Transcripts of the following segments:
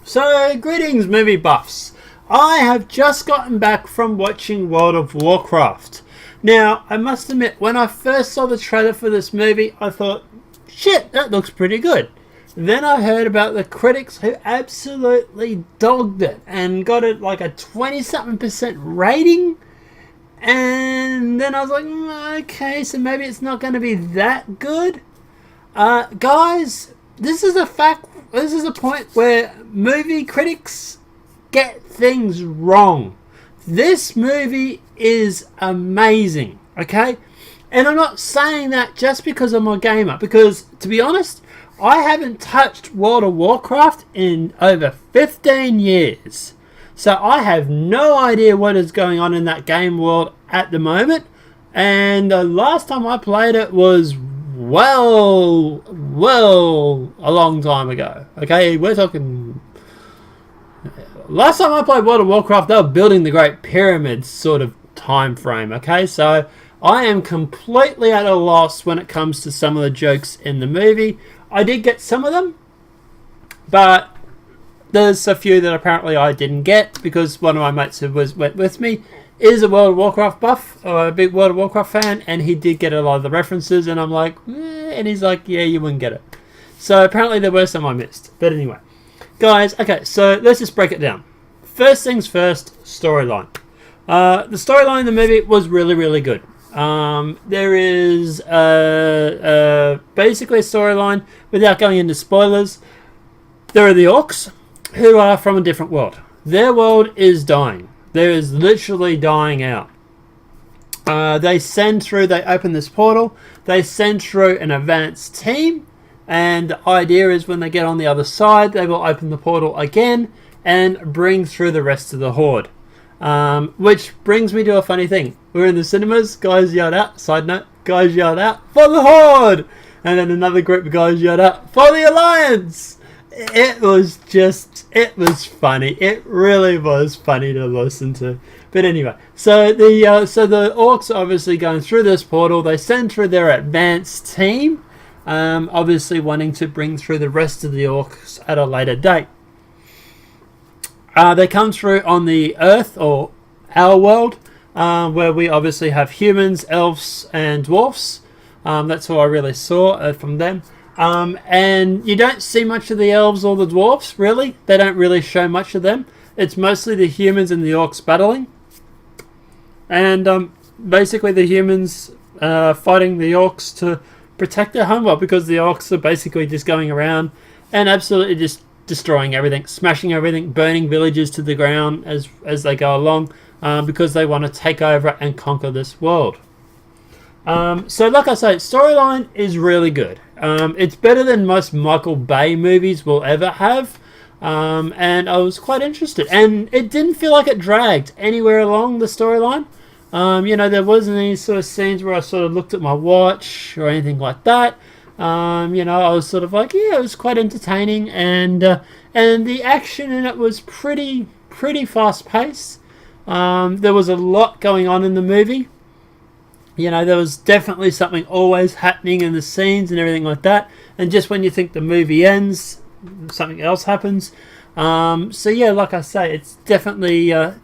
So, greetings movie buffs. I have just gotten back from watching World of Warcraft. Now, I must admit, when I first saw the trailer for this movie, I thought, shit, that looks pretty good. Then I heard about the critics who absolutely dogged it and got it like a 20-something% rating. And then I was like, okay, so maybe it's not going to be that good. Guys, this is a fact. This is a point where movie critics get things wrong. This movie is amazing, okay? And I'm not saying that just because I'm a gamer, because to be honest, I haven't touched World of Warcraft in over 15 years. So I have no idea what is going on in that game world at the moment. And the last time I played it was well a long time ago. Okay, we're talking... Last time I played World of Warcraft, they were building the Great Pyramids sort of time frame. Okay, so I am completely at a loss when it comes to some of the jokes in the movie. I did get some of them, but there's a few that apparently I didn't get because one of my mates who went with me is a World of Warcraft buff, or a big World of Warcraft fan, and he did get a lot of the references, and I'm like, and he's like, yeah, you wouldn't get it. So apparently there were some I missed. But anyway, guys, okay, so let's just break it down. First things first, storyline. The storyline in the movie was really good. There is basically a storyline, without going into spoilers. There are the orcs, who are from a different world. Their world is dying. There is literally dying out. They open this portal, they send through an advanced team, and the idea is when they get on the other side, they will open the portal again and bring through the rest of the horde. Which brings me to a funny thing. We're in the cinemas, guys yelled out, side note, guys yelled out, for the horde! And then another group of guys yelled out, for the alliance! It was funny. It really was funny to listen to. But anyway, so the orcs are obviously going through this portal. They send through their advanced team, obviously wanting to bring through the rest of the orcs at a later date. They come through on the Earth, or our world, where we obviously have humans, elves, and dwarfs. That's all I really saw from them. And you don't see much of the elves or the dwarfs, really. They don't really show much of them. It's mostly the humans and the orcs battling. And basically the humans fighting the orcs to protect their homeworld, because the orcs are basically just going around and absolutely just destroying everything, smashing everything, burning villages to the ground as they go along, because they want to take over and conquer this world. So like I say, storyline is really good. It's better than most Michael Bay movies will ever have. And I was quite interested. And it didn't feel like it dragged anywhere along the storyline. There wasn't any sort of scenes where I sort of looked at my watch or anything like that. I was sort of like, yeah, it was quite entertaining. And the action in it was pretty fast paced. There was a lot going on in the movie. There was definitely something always happening in the scenes and everything like that. And just when you think the movie ends, something else happens. So yeah, like I say, it's definitely a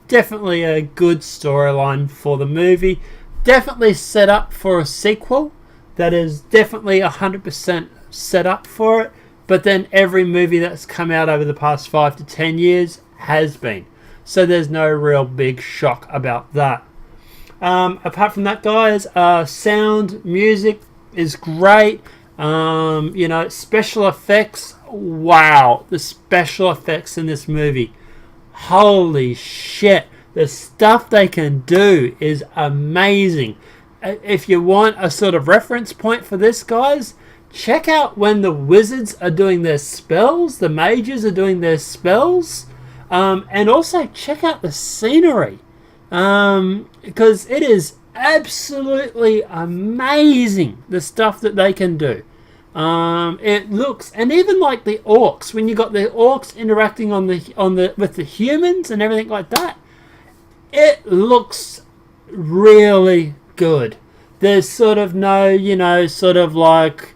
good storyline for the movie. Definitely set up for a sequel. That is definitely 100% set up for it. But then every movie that's come out over the past 5 to 10 years has been. So there's no real big shock about that. Apart from that, guys, sound, music is great. Special effects. Wow, the special effects in this movie. Holy shit. The stuff they can do is amazing. If you want a sort of reference point for this, guys, check out when the wizards are doing their spells, the mages are doing their spells, and also check out the scenery. Because it is absolutely amazing, the stuff that they can do. It looks, and even like the orcs, when you got the orcs interacting with the humans and everything like that, it looks really good. There's sort of no, sort of like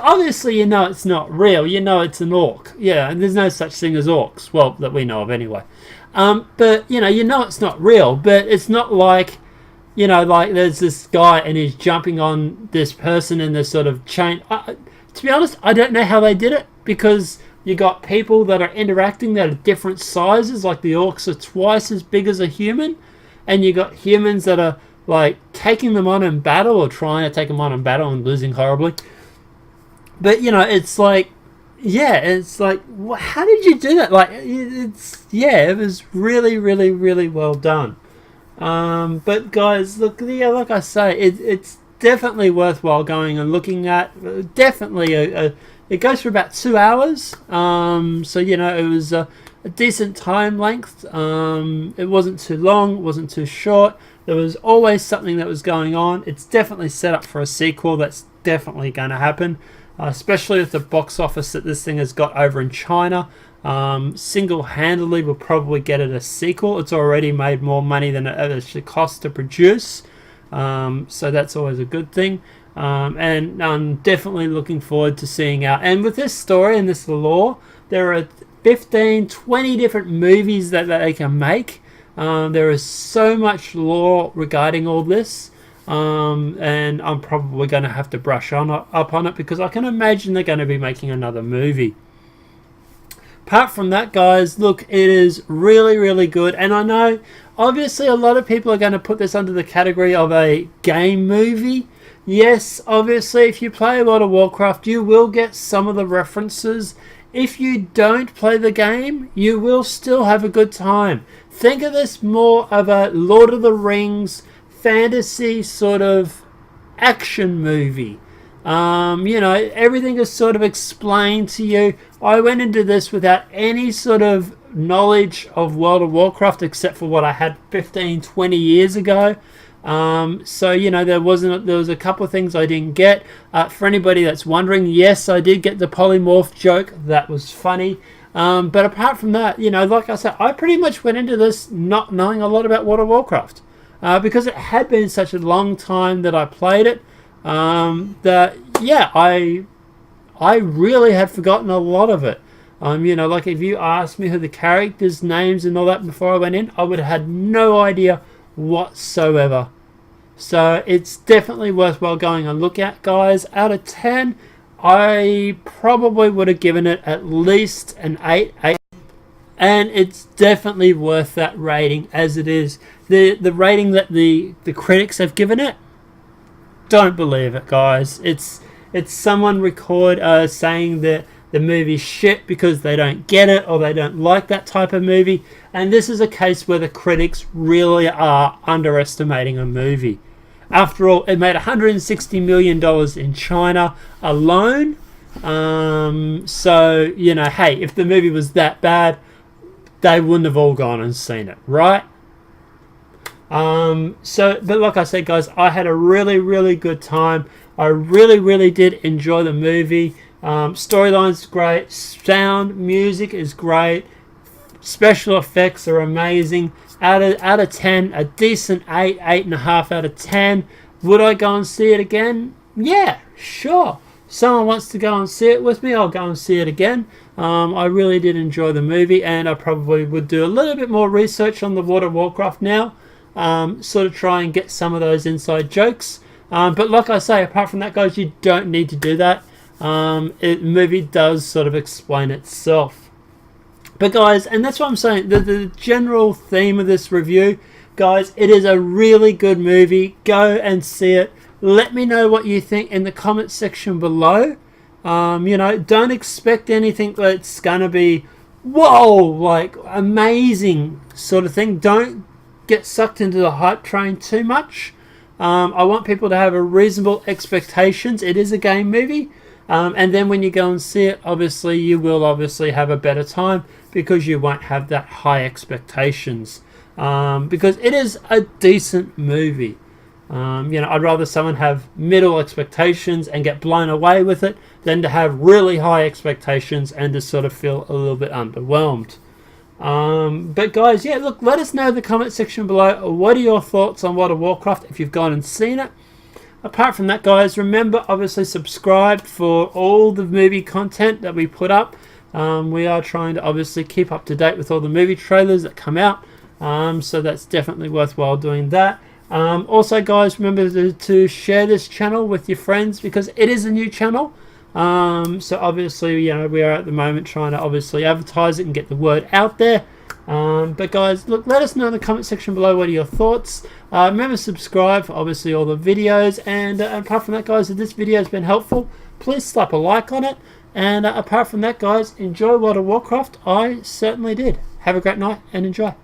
Obviously you know it's not real. You know it's an orc. Yeah, and there's no such thing as orcs. Well, that we know of anyway. But you know it's not real. But it's not like, like there's this guy and he's jumping on this person in this sort of chain. To be honest, I don't know how they did it, because you got people that are interacting that are different sizes. Like the orcs are twice as big as a human, and you got humans that are like taking them on in battle, or trying to take them on in battle and losing horribly. But it's like, yeah, it's like, how did you do that? Like, it was really, really, really well done. But guys, look, like I say, it's definitely worthwhile going and looking at. Definitely, it goes for about 2 hours. So it was a decent time length. It wasn't too long, it wasn't too short. There was always something that was going on. It's definitely set up for a sequel. That's definitely going to happen, especially with the box office that this thing has got over in China. Single-handedly will probably get it a sequel. It's already made more money than it actually cost to produce, so that's always a good thing. And I'm definitely looking forward to seeing out. And with this story and this lore, there are 15-20 different movies that they can make. There is so much lore regarding all this, and I'm probably going to have to brush up on it, because I can imagine they're going to be making another movie. Apart from that, guys, look, it is really, really good. And I know, obviously, a lot of people are going to put this under the category of a game movie. Yes, obviously, if you play a lot of Warcraft, you will get some of the references. If you don't play the game, you will still have a good time. Think of this more of a Lord of the Rings fantasy sort of action movie. Everything is sort of explained to you. I went into this without any sort of knowledge of World of Warcraft, except for what I had 15-20 years ago. So there was a couple of things I didn't get. For anybody that's wondering, yes, I did get the polymorph joke. That was funny. But apart from that, like I said, I pretty much went into this not knowing a lot about World of Warcraft, because it had been such a long time that I played it. I really had forgotten a lot of it. Like if you asked me who the characters' names and all that before I went in, I would have had no idea whatsoever. So it's definitely worthwhile going and look at, guys. Out of 10, I probably would have given it at least an 8. And it's definitely worth that rating, as it is. The rating that the critics have given it, don't believe it, guys. It's someone saying that the movie's shit because they don't get it, or they don't like that type of movie. And this is a case where the critics really are underestimating a movie. After all, it made $160 million in China alone. So, hey, if the movie was that bad, they wouldn't have all gone and seen it, right? But like I said, guys, I had a really, really good time. I really, really did enjoy the movie. Storyline's great. Sound, music is great. Special effects are amazing. Out of 10, a decent 8, 8.5 out of 10. Would I go and see it again? Yeah, sure. Someone wants to go and see it with me, I'll go and see it again. I really did enjoy the movie, and I probably would do a little bit more research on the World of Warcraft now. Sort of try and get some of those inside jokes. But like I say, apart from that, guys, you don't need to do that. The movie does sort of explain itself. But guys, and that's what I'm saying, the general theme of this review, guys, it is a really good movie. Go and see it. Let me know what you think in the comment section below. Don't expect anything that's gonna be whoa, like amazing sort of thing. Don't get sucked into the hype train too much. I want people to have a reasonable expectations. It is a game movie. And then when you go and see it, obviously you will have a better time, because you won't have that high expectations. Because it is a decent movie. I'd rather someone have middle expectations and get blown away with it than to have really high expectations and to sort of feel a little bit underwhelmed. But guys, yeah, look, let us know in the comment section below, what are your thoughts on World of Warcraft if you've gone and seen it. apart from that, guys, remember, obviously subscribe for all the movie content that we put up. We are trying to obviously keep up to date with all the movie trailers that come out, so that's definitely worthwhile doing that. Also, guys, remember to share this channel with your friends, because it is a new channel. So obviously, you know, we are at the moment trying to obviously advertise it and get the word out there. But guys, look, let us know in the comment section below what are your thoughts. Remember to subscribe for obviously all the videos, and apart from that, guys, if this video has been helpful, please slap a like on it. And apart from that, guys, enjoy World of Warcraft. I certainly did. Have a great night and enjoy.